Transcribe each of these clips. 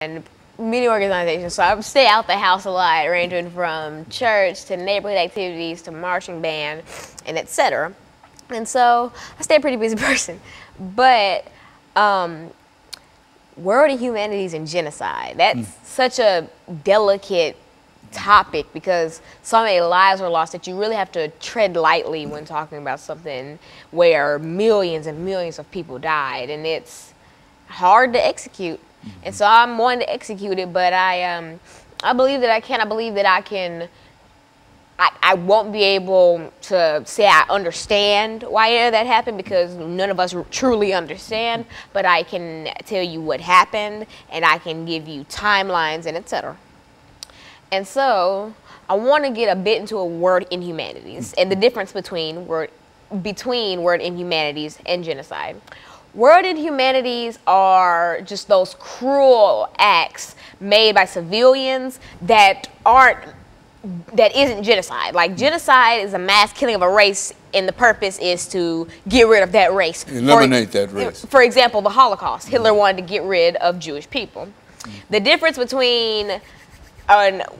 and many organizations. So I stay out the house a lot, ranging from church to neighborhood activities to marching band and etc. And so I stay a pretty busy person. But World Inhumanities and Genocide, that's such a delicate topic because so many lives were lost that you really have to tread lightly when talking about something where millions and millions of people died, and it's hard to execute. And so I'm wanting to execute it, but I believe that I can. I believe that I can. I won't be able to say I understand why that happened because none of us truly understand, but I can tell you what happened and I can give you timelines and etc. And so I want to get a bit into a word inhumanities and the difference between word inhumanities and genocide. Word inhumanities are just those cruel acts made by civilians that isn't genocide. Like genocide is a mass killing of a race and the purpose is to get rid of that race. Eliminate that race. For example, the Holocaust. Hitler wanted to get rid of Jewish people. The difference between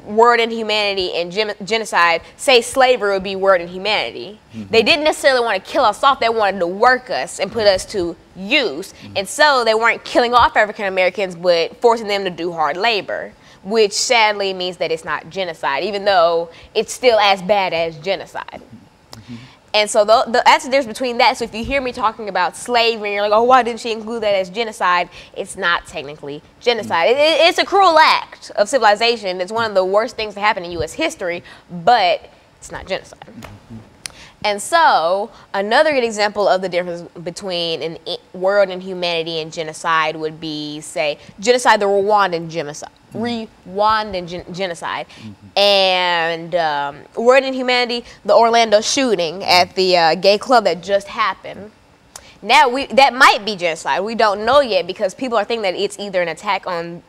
word inhumanity and genocide, say slavery would be word inhumanity. They didn't necessarily want to kill us off, they wanted to work us and put us to use. And so they weren't killing off African Americans but forcing them to do hard labor, which sadly means that it's not genocide, even though it's still as bad as genocide. And so that's the difference between that. So if you hear me talking about slavery and you're like, oh, why didn't she include that as genocide? It's not technically genocide. It's a cruel act of civilization. It's one of the worst things to happen in U.S. history, but it's not genocide. And so another good example of the difference between word inhumanity and genocide would be, say, genocide, the Rwandan genocide. Genocide. And word inhumanity, the Orlando shooting at the gay club that just happened. Now, that might be genocide. We don't know yet because people are thinking that it's either an attack on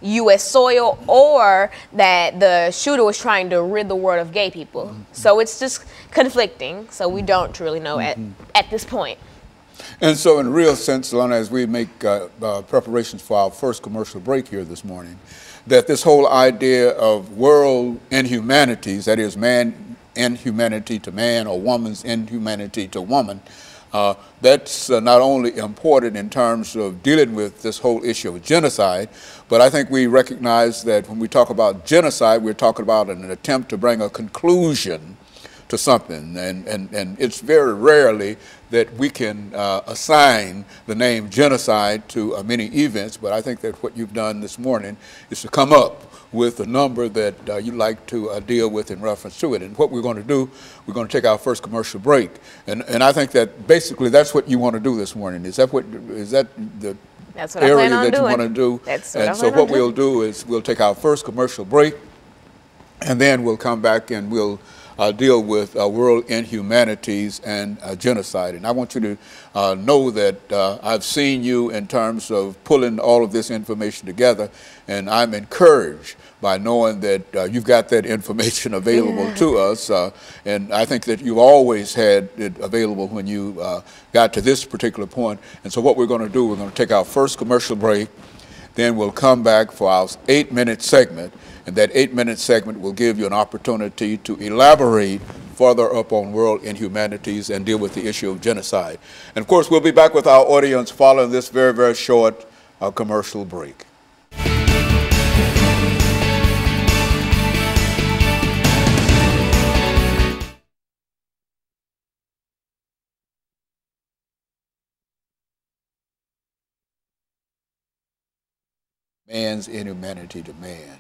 U.S. soil or that the shooter was trying to rid the world of gay people. So it's just conflicting. So we don't truly know at this point. And so in a real sense, Alana, as we make preparations for our first commercial break here this morning, that this whole idea of world inhumanities, that is man inhumanity to man or woman's inhumanity to woman, that's not only important in terms of dealing with this whole issue of genocide, but I think we recognize that when we talk about genocide, we're talking about an attempt to bring a conclusion to something, and it's very rarely that we can assign the name genocide to many events, but I think that what you've done this morning is to come up with a number that you'd like to deal with in reference to it. And what we're going to do, we're going to take our first commercial break, and I think that basically that's what you want to do this morning. Is that the that's what area I plan on that doing. you want to do? That's what and so what we'll do is we'll take our first commercial break, and then we'll come back and we'll deal with world inhumanities and genocide. And I want you to know that I've seen you in terms of pulling all of this information together, and I'm encouraged by knowing that you've got that information available to us. And I think that you always had it available when you got to this particular point. And so what we're going to do, we're going to take our first commercial break, then we'll come back for our 8-minute segment. And that 8-minute segment will give you an opportunity to elaborate further upon world inhumanities and deal with the issue of genocide. And of course, we'll be back with our audience following this very, very short commercial break. Man's inhumanity to man,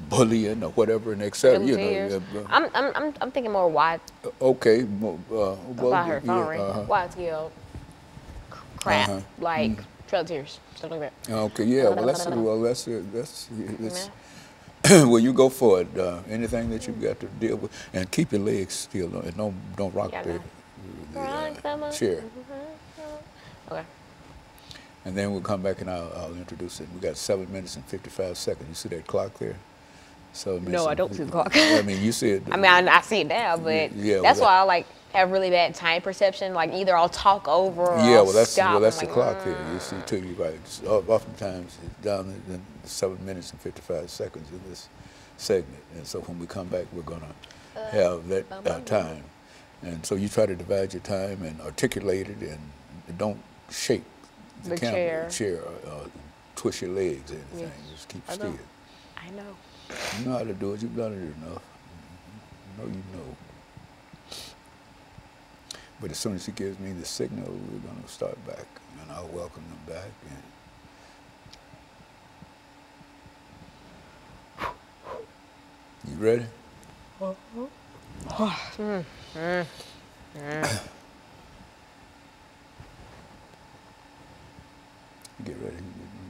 bullying or whatever, and etc. You know, I'm thinking more wide. Okay, about her phone ring. Wide scale crap, like Trail of Tears, stuff like that. Okay, yeah. Well, that's well, you go for it. Anything that you've got to deal with, and keep your legs still, and don't rock the chair. Okay. And then we'll come back and I'll introduce it. We got 7 minutes and 55 seconds. You see that clock there? 7 minutes. No, I don't see the clock. I mean, you see it. I mean, I see it now, but yeah, that's why I like have really bad time perception. Like either I'll talk over or yeah, I'll well, that's stop. the clock here. You see, too, you're right. Oftentimes, it's down in 7 minutes and 55 seconds in this segment. And so when we come back, we're going to have that time. And so you try to divide your time and articulate it, and don't shake the camera, chair, or twist your legs or anything. Yes. Just keep still. I know. You know how to do it. You've done it enough. You know. But as soon as he gives me the signal, we're going to start back, and I'll welcome them back. And you ready? Get ready.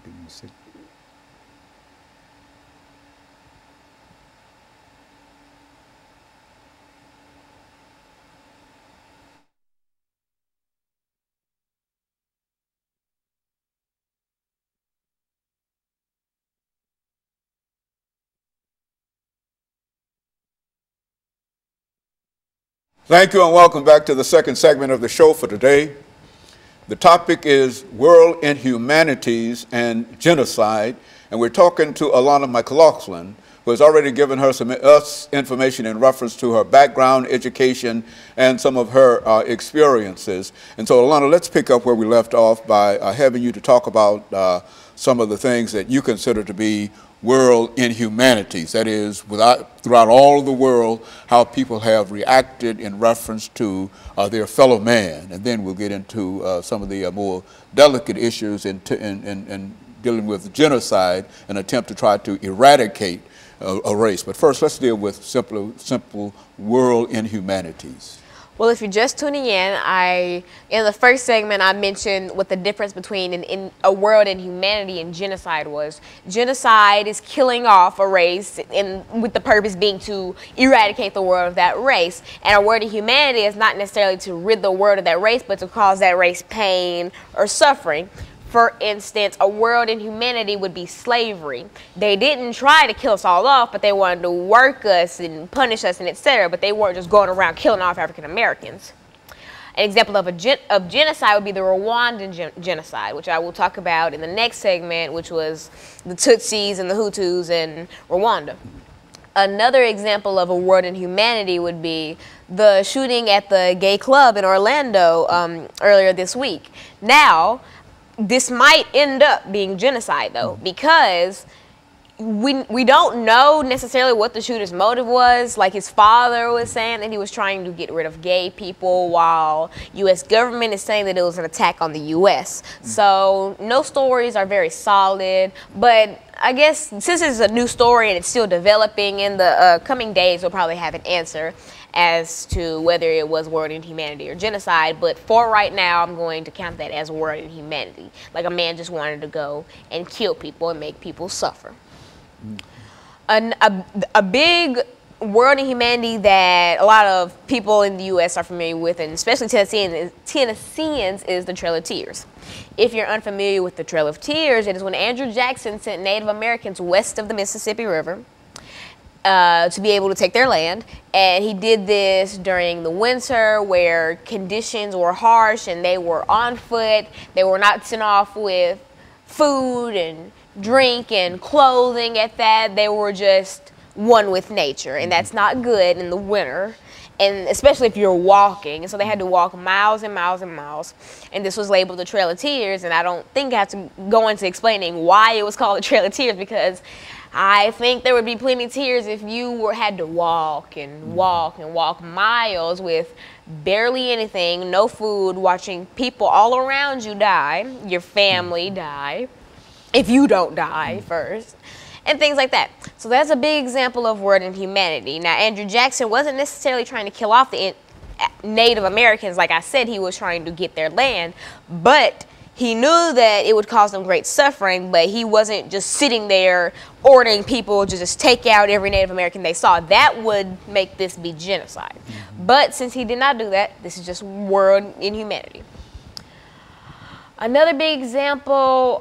Give me a signal. Thank you and welcome back to the second segment of the show for today. The topic is World Inhumanities and Genocide, and we're talking to Alana McLaughlin, who has already given us information in reference to her background, education, and some of her experiences. And so, Alana, let's pick up where we left off by having you to talk about some of the things that you consider to be world inhumanities. That is, throughout all of the world, how people have reacted in reference to their fellow man. And then we'll get into some of the more delicate issues in dealing with genocide, an attempt to try to eradicate a race. But first, let's deal with simple world inhumanities. Well, if you're just tuning in the first segment, I mentioned what the difference between a world inhumanity and genocide was. Genocide is killing off a race with the purpose being to eradicate the world of that race. And a world inhumanity is not necessarily to rid the world of that race, but to cause that race pain or suffering. For instance, a world inhumanity would be slavery. They didn't try to kill us all off, but they wanted to work us and punish us and etc. But they weren't just going around killing off African Americans. An example of genocide would be the Rwandan genocide, which I will talk about in the next segment, which was the Tutsis and the Hutus in Rwanda. Another example of a world inhumanity would be the shooting at the gay club in Orlando earlier this week. Now, this might end up being genocide, though, because we don't know necessarily what the shooter's motive was. Like his father was saying that he was trying to get rid of gay people, while U.S. government is saying that it was an attack on the U.S. So no stories are very solid, but I guess since it's a new story and it's still developing, in the coming days we'll probably have an answer as to whether it was world inhumanity or genocide. But for right now, I'm going to count that as world inhumanity. Like a man just wanted to go and kill people and make people suffer. A big world inhumanity that a lot of people in the U.S. are familiar with, and especially Tennesseans, is the Trail of Tears. If you're unfamiliar with the Trail of Tears, it is when Andrew Jackson sent Native Americans west of the Mississippi River to be able to take their land. And he did this during the winter where conditions were harsh and they were on foot. They were not sent off with food and drink and clothing at that. They were just one with nature, and that's not good in the winter, and especially if you're walking. And so they had to walk miles and miles and miles, and this was labeled the Trail of Tears. And I don't think I have to go into explaining why it was called the Trail of Tears, because I think there would be plenty of tears if you had to walk and walk and walk miles with barely anything, no food, watching people all around you die, your family die, if you don't die first, and things like that. So that's a big example of world inhumanity. Now, Andrew Jackson wasn't necessarily trying to kill off the Native Americans. Like I said, he was trying to get their land, but he knew that it would cause them great suffering, but he wasn't just sitting there ordering people to just take out every Native American they saw. That would make this be genocide. But since he did not do that, this is just world inhumanity. Another big example,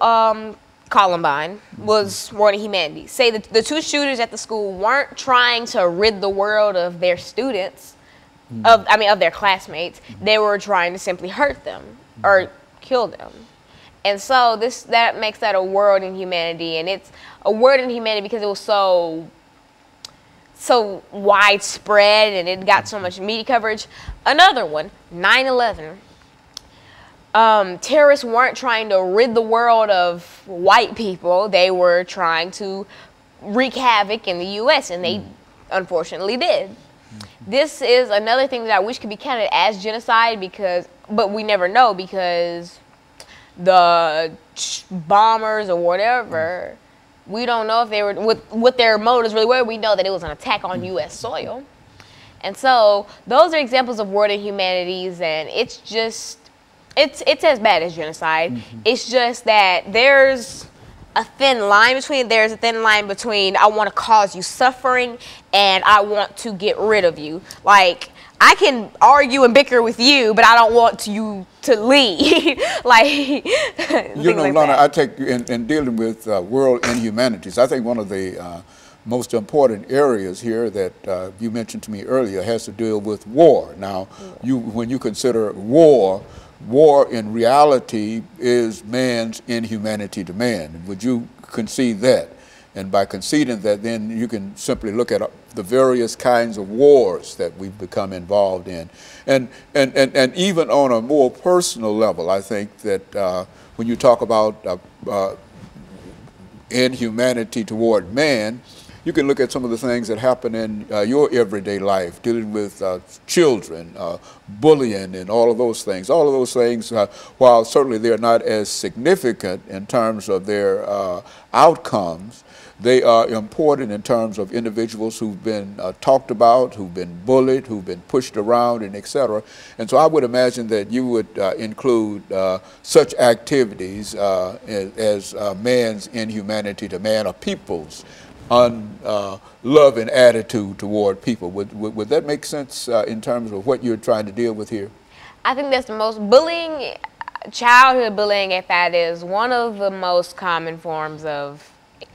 Columbine, was world inhumanity. Say that the two shooters at the school weren't trying to rid the world of their students. of their classmates. They were trying to simply hurt them or kill them. And so that makes that a word in humanity, and it's a word in humanity because it was so widespread and it got so much media coverage. Another one, 9/11. Terrorists weren't trying to rid the world of white people. They were trying to wreak havoc in the U.S., and they unfortunately did. This is another thing that I wish could be counted as genocide, but we never know, because the bombers or whatever, we don't know if they were, what their motives really were. We know that it was an attack on U.S. soil. And so those are examples of word inhumanities, and it's as bad as genocide. It's just that there's a thin line between I want to cause you suffering and I want to get rid of you. Like, I can argue and bicker with you, but I don't want you to leave. Like, you know, Lana, I take in dealing with world inhumanities, I think one of the most important areas here that you mentioned to me earlier has to deal with war. Now, when you consider war in reality is man's inhumanity to man. Would you concede that? And by conceding that, then you can simply look at the various kinds of wars that we've become involved in. And even on a more personal level, I think that when you talk about inhumanity toward man, you can look at some of the things that happen in your everyday life, dealing with children, bullying, and all of those things. All of those things, while certainly they're not as significant in terms of their outcomes, they are important in terms of individuals who've been talked about, who've been bullied, who've been pushed around, and et cetera. And so I would imagine that you would include such activities as man's inhumanity to man, or people's unloving attitude toward people. Would that make sense in terms of what you're trying to deal with here? I think that's the most bullying, childhood bullying at that, is one of the most common forms of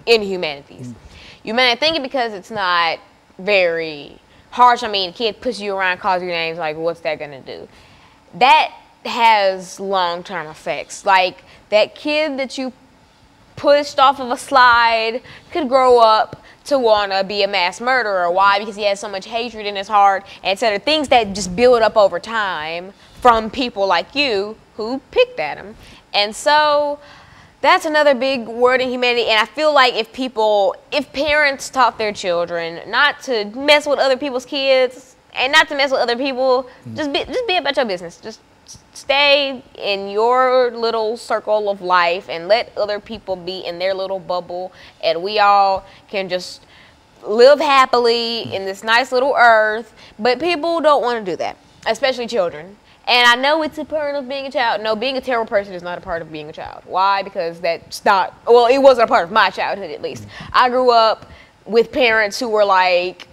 inhumanities. You may not think it because it's not very harsh. I mean, a kid pushes you around, calls you names, like, what's that gonna do? That has long-term effects. Like, that kid that you pushed off of a slide could grow up to want to be a mass murderer. Why? Because he has so much hatred in his heart, etc. Things that just build up over time from people like you who picked at him. And so that's another big word in humanity. And I feel like if parents taught their children not to mess with other people's kids and not to mess with other people, just be about your business. Just stay in your little circle of life and let other people be in their little bubble, and we all can just live happily in this nice little earth. But people don't want to do that, especially children. And I know it's a part of being a child. No, being a terrible person is not a part of being a child. Why? Because that's not, well, it wasn't a part of my childhood, at least. I grew up with parents who were like,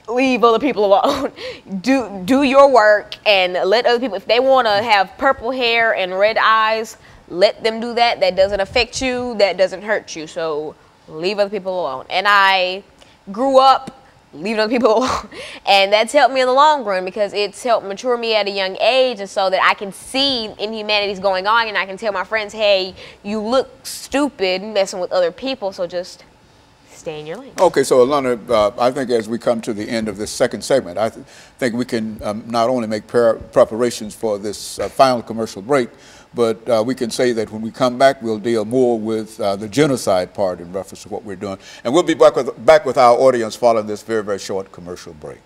leave other people alone. Do your work and let other people, if they want to have purple hair and red eyes, let them do that. That doesn't affect you. That doesn't hurt you. So leave other people alone. And I grew up leaving other people alone. And that's helped me in the long run, because it's helped mature me at a young age, and so that I can see inhumanities going on, and I can tell my friends, hey, you look stupid messing with other people, so just stay in your lane. Okay, so Alana, I think as we come to the end of this second segment, I think we can not only make preparations for this final commercial break, but we can say that when we come back, we'll deal more with the genocide part in reference to what we're doing. And we'll be back with our audience following this very, very short commercial break.